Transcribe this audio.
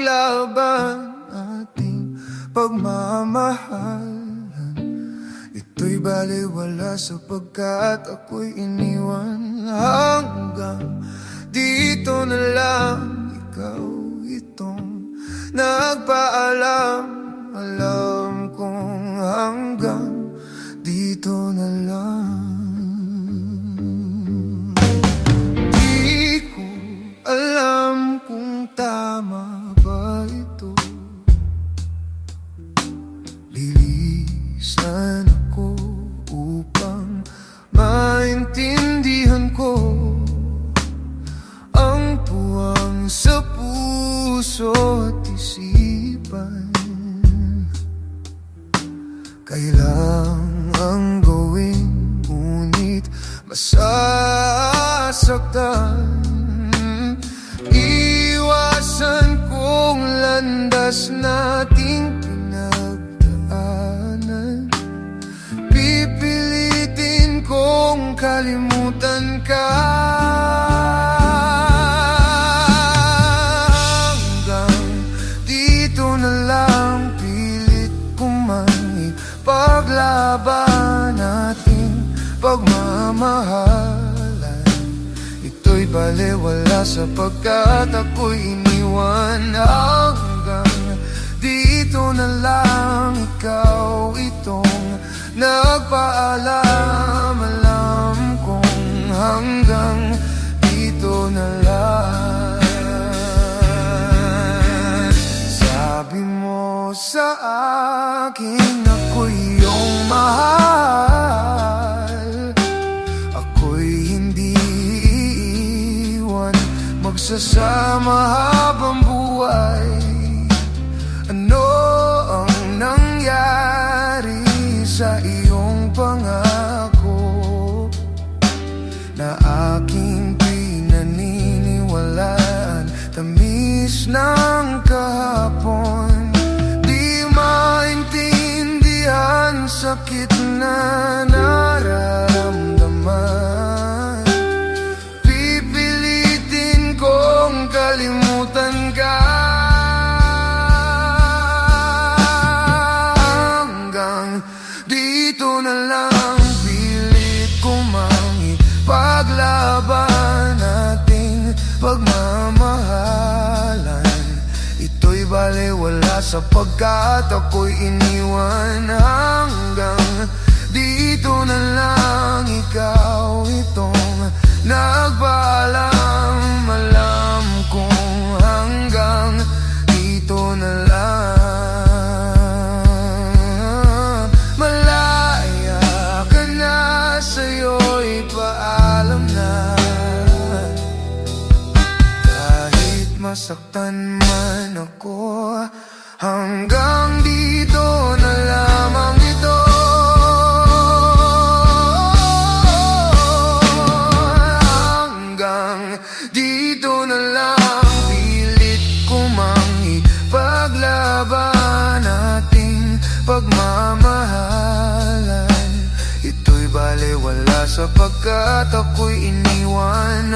ipaglaban ating pagmamahalan. Ito'y baliwala sapagkat ako'y iniwan. Hanggang dito na lang, ikaw itong nagpaalam. Alam kong hanggang dito na lang. Di ko alam kung tama ba ito. Lilisan ako upang maintindihan ko ang puwang sa puso at isipan. Kailangang gawin, ngunit masasaktan. Iwasan kong landas nating pinagdaanan. Pipilitin kong kalimutan ka. Hanggang dito na lang, pilit kong paglaban nating pagmamahalan. Ito'y baliwala sapagkat ako'y iniwan. Hanggang dito na lang, ikaw itong nagpaalam. Alam kong hanggang dito na lang. Sabi mo sa akin ako'y iyong mahal. Ako'y hindi iiwan, magsasama habang buhay. Ano ang nangyari sa iyong pangako na aking pinaniniwalaan? Tamis ng kahapon, di maintindihan, sakit na nararamdaman. Pipilitin kong kalimutan ka. Hanggang dito na lang, pilit kong ipaglaban nating pagmamahalan. Ito'y baliwala sapagkat ako'y iniwan. Hanggang dito na lang, ikaw itong nagpaalam. Alam kong hanggang dito na lang. Malaya ka na, sa'yo'y paalam na. Kahit masaktan man ako, hanggang dito na lamang ito. Hanggang dito na lang, pilit ko mang ipaglaban ating pagmamahalan. Ito'y baliwala sapagkat ako'y iniwan.